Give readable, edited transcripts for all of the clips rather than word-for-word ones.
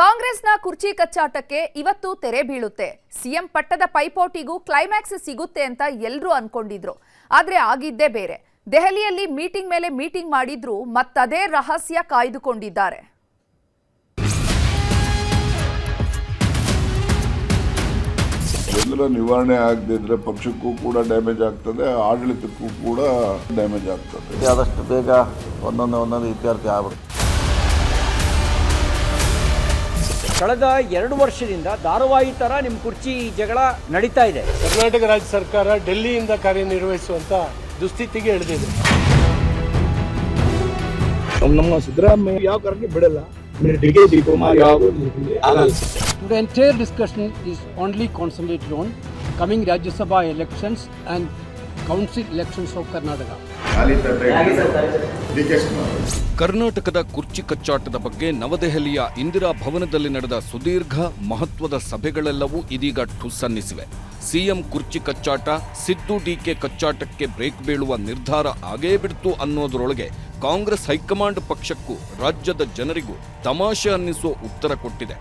ಕಾಂಗ್ರೆಸ್ನ ಕುರ್ಚಿ ಕಚ್ಚಾಟಕ್ಕೆ ಇವತ್ತು ತೆರೆ ಬೀಳುತ್ತೆ. ಸಿಎಂ ಪಟ್ಟದ ಪೈಪೋಟಿಗೂ ಕ್ಲೈಮ್ಯಾಕ್ಸ್ ಸಿಗುತ್ತೆ ಅಂತ ಎಲ್ಲರೂ ಅನ್ಕೊಂಡಿದ್ರು. ಆದ್ರೆ ಆಗಿದ್ದೇ ಬೇರೆ. ದೆಹಲಿಯಲ್ಲಿ ಮೀಟಿಂಗ್ ಮೇಲೆ ಮೀಟಿಂಗ್ ಮಾಡಿದ್ರು ಮತ್ತದೇ ರಹಸ್ಯ ಕಾಯ್ದುಕೊಂಡಿದ್ದಾರೆ. ಗೊಂದಲ ನಿವಾರಣೆ ಆಗದಿದ್ರೆ ಪಕ್ಷಕ್ಕೂ ಕೂಡ ಡ್ಯಾಮೇಜ್ ಆಗ್ತದೆ, ಆಡಳಿತಕ್ಕೂ ಕೂಡ ಡ್ಯಾಮೇಜ್ ಆಗ್ತದೆ. ಆದಷ್ಟು ಬೇಗ ಒಂದೊಂದು ಇತ್ಯರ್ಥ ಆಗ್ಬಿಡುತ್ತೆ. ಕಳೆದ 2 ವರ್ಷದಿಂದ ಧಾರಾವಾಹಿ ತರ ನಿಮ್ಮ ಕುರ್ಚಿ ಜಗಳ ನಡೀತಾ ಇದೆ. ಕರ್ನಾಟಕ ರಾಜ್ಯ ಸರ್ಕಾರ ಡೆಲ್ಲಿಯಿಂದ ಕಾರ್ಯನಿರ್ವಹಿಸುವಂತ ದುಸ್ಥಿತಿಗೆ ಇಳಿದಿದೆ. ನಮ್ಮ ಸಿದ್ದರಾಮಯ್ಯ ಯಾವ ಕಾರಣಕ್ಕೆ ಬಿಡಲ್ಲ. ಡಿಕೆ ಶಿವಕುಮಾರ್ ಯಾವ The entire discussion is only concentrated on coming Rajya Sabha elections and council elections of Karnataka. ಕರ್ನಾಟಕದ ಕುರ್ಚಿ ಕಚ್ಚಾಟದ ಬಗ್ಗೆ ನವದೆಹಲಿಯ ಇಂದಿರಾ ಭವನದಲ್ಲಿ ನಡೆದ ಸುದೀರ್ಘ ಮಹತ್ವದ ಸಭೆಗಳೆಲ್ಲವೂ ಇದೀಗ ಠುಸ್ಸನ್ನಿಸಿವೆ. ಸಿಎಂ ಕುರ್ಚಿ ಕಚ್ಚಾಟ, ಸಿದ್ದು ಡಿಕೆ ಕಚ್ಚಾಟಕ್ಕೆ ಬ್ರೇಕ್ ಬೀಳುವ ನಿರ್ಧಾರ ಆಗೇ ಬಿಡ್ತು ಅನ್ನೋದರೊಳಗೆ ಕಾಂಗ್ರೆಸ್ ಹೈಕಮಾಂಡ್ ಪಕ್ಷಕ್ಕೂ ರಾಜ್ಯದ ಜನರಿಗೂ ತಮಾಷೆ ಅನ್ನಿಸುವ ಉತ್ತರ ಕೊಟ್ಟಿದೆ.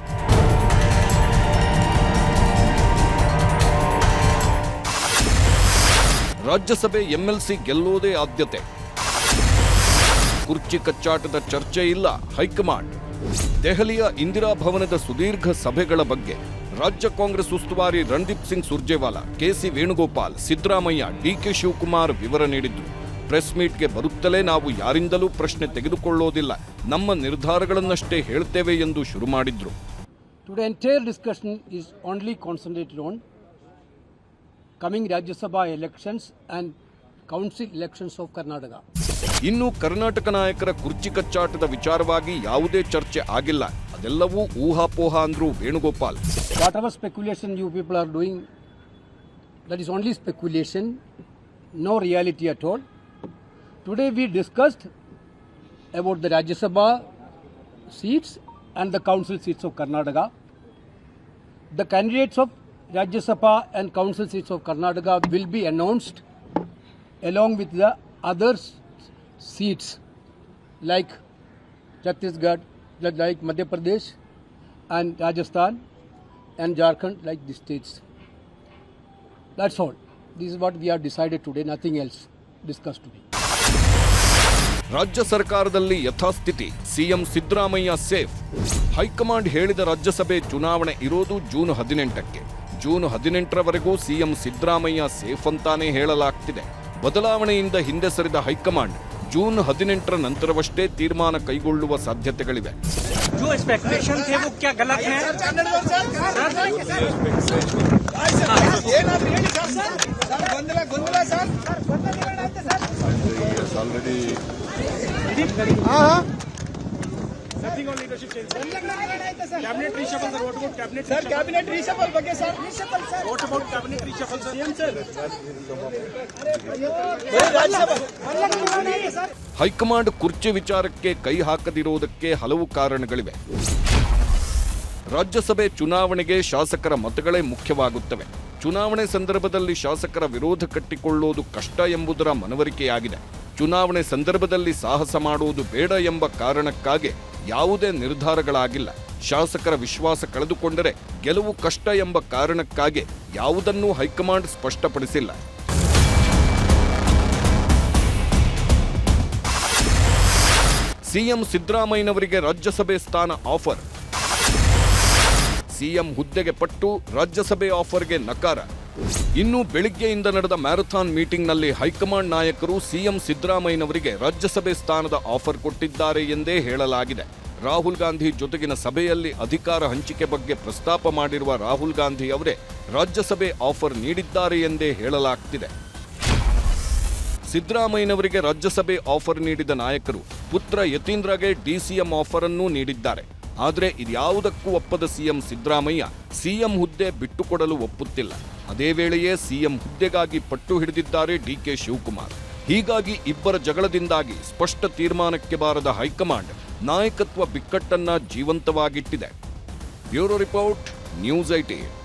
ರಾಜ್ಯಸಭೆ ಎಂಎಲ್ಸಿ ಗೆಲ್ಲೋದೇ ಆದ್ಯತೆ. ಕುರ್ಚಿ ಕಚ್ಚಾಟದ ಚರ್ಚೆ ಇಲ್ಲ ಹೈಕಮಾಂಡ್. ದೆಹಲಿಯ ಇಂದಿರಾ ಭವನದ ಸುದೀರ್ಘ ಸಭೆಗಳ ಬಗ್ಗೆ ರಾಜ್ಯ ಕಾಂಗ್ರೆಸ್ ಉಸ್ತುವಾರಿ ರಣದೀಪ್ ಸಿಂಗ್ ಸುರ್ಜೇವಾಲಾ, ಕೆಸಿ ವೇಣುಗೋಪಾಲ್, ಸಿದ್ದರಾಮಯ್ಯ, ಡಿಕೆ ಶಿವಕುಮಾರ್ ವಿವರ ನೀಡಿದ್ರು. ಪ್ರೆಸ್ ಮೀಟ್ಗೆ ಬರುತ್ತಲೇ ನಾವು ಯಾರಿಂದಲೂ ಪ್ರಶ್ನೆ ತೆಗೆದುಕೊಳ್ಳೋದಿಲ್ಲ, ನಮ್ಮ ನಿರ್ಧಾರಗಳನ್ನಷ್ಟೇ ಹೇಳ್ತೇವೆ ಎಂದು ಶುರು ಮಾಡಿದ್ರು. The entire discussion is only concentrated on coming Rajya Sabha elections and council elections of Karnataka. ಇನ್ನು ಕರ್ನಾಟಕ ನಾಯಕರ ಕುರ್ಚಿ ಕಚ್ಚಾಟದ ವಿಚಾರವಾಗಿ ಯಾವುದೇ ಚರ್ಚೆ ಆಗಿಲ್ಲ, ಅದೆಲ್ಲವೂ ಊಹಾಪೋಹ ಅಂದ್ರು Venugopal. Whatever speculation you people are doing, that is only speculation, no reality at all. Today we discussed about the Rajya Sabha seats and the council seats of Karnataka. The candidates of Rajya Sabha and council seats of Karnataka will be announced along with the other seats like Chhattisgarh, like Madhya Pradesh and Rajasthan and Jharkhand, like the states. That's all. This is what we have decided today, nothing else discussed today. ರಾಜ್ಯ ಸರ್ಕಾರದಲ್ಲಿ ಯಥಾಸ್ಥಿತಿ, CM Siddaramaiah safe. High command ಹೇಳಿದ ರಾಜ್ಯಸಭೆ ಚುನಾವಣೆ ಇರೋದು June 18ಕ್ಕೆ. June 18ರವರೆಗೂ CM Siddaramaiah safe ಅಂತಾನೆ ಹೇಳಲಾಗ್ತಿದೆ. ಬದಲಾವಣೆಯಿಂದ ಹಿಂದೆ ಸರಿದ ಹೈಕಮಾಂಡ್ ಜೂನ್ 18ರ ನಂತರವಷ್ಟೇ ತೀರ್ಮಾನ ಕೈಗೊಳ್ಳುವ ಸಾಧ್ಯತೆಗಳಿವೆ. ಹೈಕಮಾಂಡ್ ಕುರ್ಚಿ ವಿಚಾರಕ್ಕೆ ಕೈ ಹಾಕದಿರುವುದಕ್ಕೆ ಹಲವು ಕಾರಣಗಳಿವೆ. ರಾಜ್ಯಸಭೆ ಚುನಾವಣೆಗೆ ಶಾಸಕರ ಮತಗಳೇ ಮುಖ್ಯವಾಗುತ್ತವೆ. ಚುನಾವಣೆ ಸಂದರ್ಭದಲ್ಲಿ ಶಾಸಕರ ವಿರೋಧ ಕಟ್ಟಿಕೊಳ್ಳುವುದು ಕಷ್ಟ ಎಂಬುದರ ಮನವರಿಕೆಯಾಗಿದೆ. ಚುನಾವಣೆ ಸಂದರ್ಭದಲ್ಲಿ ಸಾಹಸ ಮಾಡುವುದು ಬೇಡ ಎಂಬ ಕಾರಣಕ್ಕಾಗಿ ಯಾವುದೇ ನಿರ್ಧಾರಗಳಾಗಿಲ್ಲ. ಶಾಸಕರ ವಿಶ್ವಾಸ ಕಳೆದುಕೊಂಡರೆ ಗೆಲುವು ಕಷ್ಟ ಎಂಬ ಕಾರಣಕ್ಕಾಗಿ ಯಾವುದನ್ನೂ ಹೈಕಮಾಂಡ್ ಸ್ಪಷ್ಟಪಡಿಸಿಲ್ಲ. ಸಿಎಂ ಸಿದ್ದರಾಮಯ್ಯನವರಿಗೆ ರಾಜ್ಯಸಭೆ ಸ್ಥಾನ ಆಫರ್. ಸಿಎಂ ಹುದ್ದೆಗೆ ಪಟ್ಟು ರಾಜ್ಯಸಭೆ ಆಫರ್ಗೆ ನಕಾರ. ಇನ್ನು ಬೆಳಿಗ್ಗೆಯಿಂದ ನಡೆದ ಮ್ಯಾರಥಾನ್ ಮೀಟಿಂಗ್ನಲ್ಲಿ ಹೈಕಮಾಂಡ್ ನಾಯಕರು ಸಿಎಂ ಸಿದ್ದರಾಮಯ್ಯನವರಿಗೆ ರಾಜ್ಯಸಭೆ ಸ್ಥಾನದ ಆಫರ್ ಕೊಟ್ಟಿದ್ದಾರೆ ಎಂದೇ ಹೇಳಲಾಗಿದೆ. ರಾಹುಲ್ ಗಾಂಧಿ ಜೊತೆಗಿನ ಸಭೆಯಲ್ಲಿ ಅಧಿಕಾರ ಹಂಚಿಕೆ ಬಗ್ಗೆ ಪ್ರಸ್ತಾಪ ಮಾಡಿರುವ ರಾಹುಲ್ ಗಾಂಧಿ ಅವರೇ ರಾಜ್ಯಸಭೆ ಆಫರ್ ನೀಡಿದ್ದಾರೆ ಎಂದೇ ಹೇಳಲಾಗ್ತಿದೆ. ಸಿದ್ದರಾಮಯ್ಯನವರಿಗೆ ರಾಜ್ಯಸಭೆ ಆಫರ್ ನೀಡಿದ ನಾಯಕರು ಪುತ್ರ ಯತೀಂದ್ರಗೆ ಡಿಸಿಎಂ ಆಫರ್ ಅನ್ನೂ ನೀಡಿದ್ದಾರೆ. ಆದರೆ ಇದ್ಯಾವುದಕ್ಕೂ ಒಪ್ಪದ ಸಿಎಂ ಸಿದ್ದರಾಮಯ್ಯ ಸಿಎಂ ಹುದ್ದೆ ಬಿಟ್ಟುಕೊಡಲು ಒಪ್ಪುತ್ತಿಲ್ಲ. ಅದೇ ವೇಳೆಯೇ ಸಿಎಂ ಹುದ್ದೆಗಾಗಿ ಪಟ್ಟು ಹಿಡಿದಿದ್ದಾರೆ ಡಿಕೆ ಶಿವಕುಮಾರ್. ಹೀಗಾಗಿ ಇಬ್ಬರ ಜಗಳದಿಂದಾಗಿ ಸ್ಪಷ್ಟ ತೀರ್ಮಾನಕ್ಕೆ ಬಾರದ ಹೈಕಮಾಂಡ್ ನಾಯಕತ್ವ ಬಿಕ್ಕಟ್ಟನ್ನ ಜೀವಂತವಾಗಿಟ್ಟಿದೆ. Bureau report, news 18.